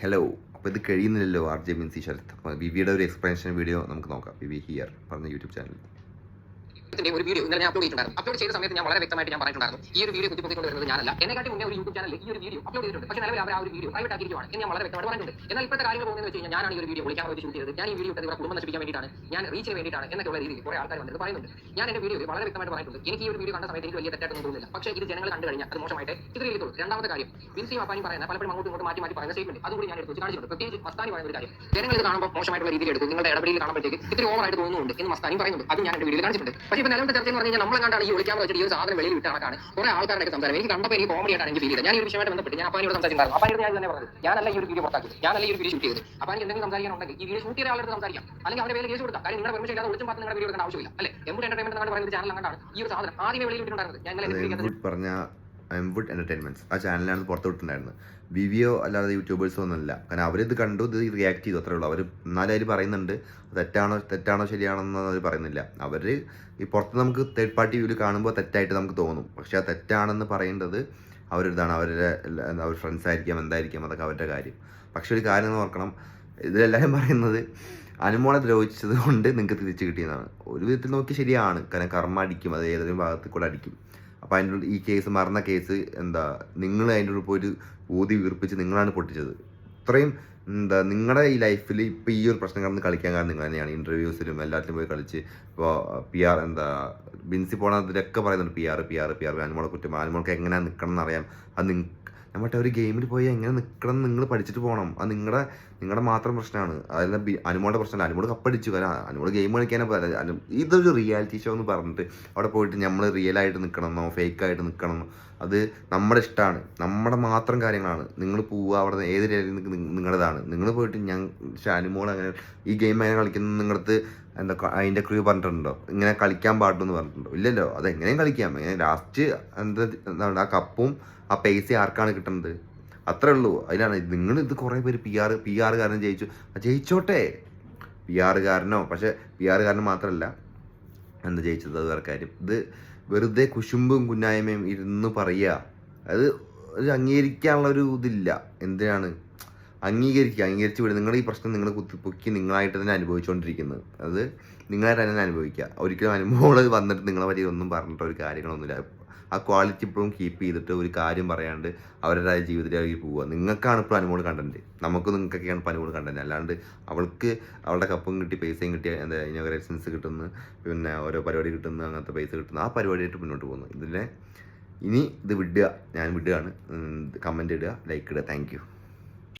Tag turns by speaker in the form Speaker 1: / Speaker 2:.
Speaker 1: Hello. അപ്പോൾ ഇത് കഴിയുന്നില്ലല്ലോ RJ Binsi Sarath. അപ്പോൾ വിവിയുടെ ഒരു എക്സ്പ്ലനേഷൻ വീഡിയോ നമുക്ക് നോക്കാം. വിവി ഹിയർ പറഞ്ഞ യൂട്യൂബ് ചാനൽ.
Speaker 2: ഒരു വീഡിയോ ഇന്നലെ ഞാൻ അപ്ലോഡ് ചെയ്തിട്ടുണ്ടായിരുന്നു. അപ്ലോഡ് ചെയ്ത സമയത്ത് ഞാൻ വളരെ വ്യക്തമായിട്ട് ഞാൻ പറഞ്ഞിട്ടുണ്ടായിരുന്നു, ഈ ഒരു വീഡിയോ കുത്തിപ്പൊക്കിക്കൊണ്ട് വരുന്നത് ഞാനല്ല. എന്നെക്കാട്ടി മുന്നേ ഒരു യൂട്യൂബ് ചാനലിൽ ഈ ഒരു വീഡിയോ അപ്ലോഡ് ചെയ്തിട്ടുണ്ട്. പക്ഷേ നിലവിൽ അവർ ആ ഒരു വീഡിയോ പ്രൈവറ്റ് ആക്കിയിരിക്കുകയാണ് എന്ന് ഞാൻ വളരെ വ്യക്തമായിട്ട് പറഞ്ഞിട്ടുണ്ട്. എന്നാൽ ഇപ്പോഴത്തെ കാര്യങ്ങൾ പോകുന്നത് വെച്ച് കഴിഞ്ഞാൽ ഞാനാണ് ഈ ഒരു വീഡിയോ വിളിക്കാൻ വേണ്ടി ഷൂട്ട് ചെയ്തത്, ഞാൻ ഈ വീഡിയോ ഇട്ടത് ഇവിടെ കുടുംബം നശിപ്പിക്കാൻ വേണ്ടിയിട്ടാണ്, ഞാൻ റീച്ചിന് വേണ്ടിയിട്ടാണ് എന്നൊക്കെയുള്ള രീതിയിൽ കുറേ ആൾക്കാർ വന്നിട്ട് പറയുന്നുണ്ട്. ഞാൻ എൻ്റെ വീഡിയോയിൽ വളരെ വ്യക്തമായിട്ട് പറഞ്ഞിട്ടുണ്ട്, എനിക്ക് ഈ ഒരു വീഡിയോ കണ്ട സമയത്ത് എനിക്ക് വലിയ തെറ്റായിട്ടൊന്നും തോന്നുന്നില്ല. പക്ഷേ ഇത് ജനങ്ങൾ കണ്ടു കഴിഞ്ഞാൽ അത് മോശമായിട്ട് ചിത്രീകരിക്കുള്ളൂ. രണ്ടാമത്തെ കാര്യം, ബിൻസിയും അപ്പാനും പറയുന്ന പലപ്പോഴും അങ്ങോട്ടും ഇങ്ങോട്ട് മാറ്റി പറയുന്ന സ്റ്റേറ്റ്മെന്റ് അതുകൂടി ഞാൻ എടുത്ത് വെച്ച് കാണിച്ചിട്ടുണ്ട്. പ്രത്യേകിച്ച് മസ്താനി പറയുന്ന ഒരു കാര്യം, ജനങ്ങൾ ഇത് കാണുമ്പോൾ മോശമായിട്ടുള്ള രീതിയിൽ എടുക്കും, നിങ്ങളുടെ ഇടപെടലിൽ കാണുമ്പോഴത്തേക്ക് ഇത്തിരി ഓവറായിട്ട് തോന്നുന്നുണ്ട് എന്ന് മസ്താനി പറയുന്നുണ്ട്. അത് ഞാൻ എൻ്റെ വീഡിയോയിൽ കാണിച്ചിട്ടുണ്ട്. പക്ഷേ ഇപ്പോൾ നിലവിലത്തെ ചർച്ച എന്ന് പറഞ്ഞാൽ നമ്മളെ കണ്ടാണ് ഈ ഒളിക്കാൻ വെച്ചിട്ട് ഈ ഒരു സാധനം വെളിയിൽ വിട്ട കണക്കാണ് കുറേ ആൾക്കാരുടെ സംസാരം. എനിക്ക് കണ്ടപ്പോൾ എനിക്ക് കോമഡി ആയിട്ടാണ് എനിക്ക് ഫീൽ ചെയ്തത്. ഞാൻ ഈ ഒരു വിഷയമായിട്ട് ബന്ധപ്പെട്ട് ഞാൻ അപ്പാനിയോട് സംസാരിച്ചിട്ടുണ്ടായിരുന്നു. അപ്പാനിയോട് ഞാൻ തന്നെ പറഞ്ഞത്, ഞാനല്ല ഈ ഒരു വീഡിയോ പുറത്താക്കിയത്, ഞാനല്ല ഈ ഒരു വീഡിയോ ഷൂട്ട് ചെയ്തത്. അപ്പാനിക്ക് എന്തെങ്കിലും സംസാരിക്കാനുണ്ടെങ്കിൽ ഈ വീഡിയോ ഷൂട്ട് ചെയ്ത ആളുടെ സംസാരിക്കാം, അല്ലെങ്കിൽ അവരുടെ പേര് കേസ് കൊടുക്കാം. കാര്യം നിങ്ങളുടെ പെർമിഷൻ ഇല്ലാതെ ഒളിച്ചും പറഞ്ഞ് നിങ്ങളുടെ വീഡിയോ എടുക്കേണ്ട ആവശ്യമില്ല. അല്ലേ? എംബുഡ് എന്റർടൈൻമെന്റ് എന്നാണ് പറയുന്ന ചാനൽ അങ്ങനെയാണ് ഈ ഒരു സാധനം ആദ്യമേ വെളിയിൽ വിട്ടിട്ടുണ്ടായിരുന്നത്. ഞാൻ
Speaker 1: പറഞ്ഞ എംബുഡ് എന്റർടൈൻമെന്റ്സ് ആ ചാനലാണ് പുറത്തു വിട്ടിട്ടുണ്ടായിരുന്നത്. വിവിയോ അല്ലാതെ യൂട്യൂബേഴ്സോ ഒന്നുമില്ല. കാരണം അവരിത് കണ്ടു, ഇത് റിയാക്ട് ചെയ്തു, അത്രേ ഉള്ളൂ. അവർ എന്നാലും അവർ പറയുന്നുണ്ട് തെറ്റാണോ ശരിയാണെന്ന് അവർ പറയുന്നില്ല. അവർ ഈ പുറത്ത് നമുക്ക് തേർഡ് പാർട്ടി വ്യൂവിൽ കാണുമ്പോൾ തെറ്റായിട്ട് നമുക്ക് തോന്നും. പക്ഷെ ആ തെറ്റാണെന്ന് പറയേണ്ടത് അവരിതാണ്, അവർ ഫ്രണ്ട്സ് ആയിരിക്കാം, എന്തായിരിക്കാം, അതൊക്കെ അവരുടെ കാര്യം. പക്ഷെ ഒരു കാര്യം എന്ന് ഓർക്കണം, ഇതിലെല്ലാവരും പറയുന്നത് അനുമോളെ ദ്രോഹിച്ചത് കൊണ്ട് നിങ്ങൾക്ക് തിരിച്ചു കിട്ടിയതാണ്. ഒരു വിധത്തിൽ നോക്കി ശരിയാണ്. കാരണം കർമ്മ അടിക്കും, അത് ഏതെങ്കിലും ഭാഗത്തിൽ കൂടെ അടിക്കും. അപ്പോൾ അതിൻ്റെ ഈ കേസ് മറന്ന കേസ് നിങ്ങൾ അതിൻ്റെ ഉള്ളിൽ പോയിട്ട് ഊതി വീർപ്പിച്ച് നിങ്ങളാണ് പൊട്ടിച്ചത്. ഇത്രയും നിങ്ങളുടെ ഈ ലൈഫിൽ ഇപ്പോൾ ഈ ഒരു പ്രശ്നം കാരണം കളിക്കാൻ കാരണം നിങ്ങൾ തന്നെയാണ്. ഇൻ്റർവ്യൂസിലും എല്ലാത്തിലും പോയി കളിച്ച് ഇപ്പോൾ PR ബിൻസി പോണതിലൊക്കെ പറയുന്നുണ്ട് PR അനുമോൾക്ക് എങ്ങനെയാണ് നിൽക്കണം എന്നറിയാം. അത് നമ്മട്ടെ ഒരു ഗെയിമിൽ പോയി എങ്ങനെ നിൽക്കണം എന്ന് നിങ്ങൾ പഠിച്ചിട്ട് പോകണം. അത് നിങ്ങളുടെ മാത്രം പ്രശ്നമാണ്, അതല്ല അനുമോളുടെ പ്രശ്നമല്ല. അനുമോൾ കപ്പടിച്ചു, കാരണം അനുമോൾ ഗെയിം കളിക്കാനേ പോലെ. ഇതൊരു റിയാലിറ്റി ഷോ എന്ന് പറഞ്ഞിട്ട് അവിടെ പോയിട്ട് നമ്മൾ റിയലായിട്ട് നിൽക്കണമെന്നോ ഫേക്കായിട്ട് നിൽക്കണമെന്നോ അത് നമ്മുടെ ഇഷ്ടമാണ്, നമ്മുടെ മാത്രം കാര്യങ്ങളാണ്. നിങ്ങൾ പോവുക അവിടെ ഏത് രീതിയിൽ നിങ്ങളുടേതാണ്. നിങ്ങൾ പോയിട്ട് അനുമോൾ അങ്ങനെ ഈ ഗെയിം അങ്ങനെ കളിക്കുന്നത് നിങ്ങളടുത്ത് അതിൻ്റെ ക്രൂ പറഞ്ഞിട്ടുണ്ടോ ഇങ്ങനെ കളിക്കാൻ പാടുമെന്ന് പറഞ്ഞിട്ടുണ്ടോ? ഇല്ലല്ലോ. അത് എങ്ങനെയും കളിക്കാം. എങ്ങനെ ലാസ്റ്റ് ആ കപ്പും ആ പൈസ ആർക്കാണ് കിട്ടുന്നത്? അത്രേ ഉള്ളൂ. അതിലാണ് നിങ്ങൾ ഇത് കുറേ പേര് PR കാരൻ ജയിച്ചോട്ടെ, PR കാരനോ. പക്ഷെ PR കാരന് മാത്രമല്ല ജയിച്ചത്, അത് വേറെ കാര്യം. ഇത് വെറുതെ കുശുമ്പും കുന്നായ്മയും ഇരുന്ന് പറയുക, അത് ഒരു അംഗീകരിക്കാനുള്ള ഒരു ഇതില്ല. എന്തിനാണ് അംഗീകരിച്ച് വിടുക? നിങ്ങളുടെ ഈ പ്രശ്നം നിങ്ങൾ കുത്തിപ്പൊക്കി നിങ്ങളായിട്ട് തന്നെ അനുഭവിച്ചുകൊണ്ടിരിക്കുന്നത്, അത് നിങ്ങളായിട്ട് തന്നെ അനുഭവിക്കുക. ഒരിക്കലും അനുഭവം വന്നിട്ട് നിങ്ങളെ പറ്റി ഒന്നും പറഞ്ഞിട്ട് ഒരു കാര്യങ്ങളൊന്നുമില്ല. ആ ക്വാളിറ്റി ഇപ്പോഴും കീപ്പ് ചെയ്തിട്ട് ഒരു കാര്യം പറയാണ്ട് അവരുടേതായ ജീവിതത്തിലേക്ക് പോവുക. നിങ്ങൾക്കാണ് ഇപ്പോൾ അനുമോൾ കണ്ടന്റ്, നിങ്ങൾക്കൊക്കെയാണ് ഇപ്പോൾ അനുമോൾ കണ്ടന്റ്. അല്ലാണ്ട് അവൾക്ക് അവളുടെ കപ്പും കിട്ടി പൈസയും കിട്ടി ഇനോഗ്രേഷൻസ് കിട്ടുന്നു, പിന്നെ ഓരോ പരിപാടി കിട്ടുന്നു, അങ്ങനത്തെ പൈസ കിട്ടുന്നു, ആ പരിപാടിയായിട്ട് മുന്നോട്ട് പോകുന്നു. ഇനി ഇത് വിടുക, ഞാൻ വിടുകയാണ്. കമൻറ്റ് ഇടുക, ലൈക്ക് ഇടുക. Thank you.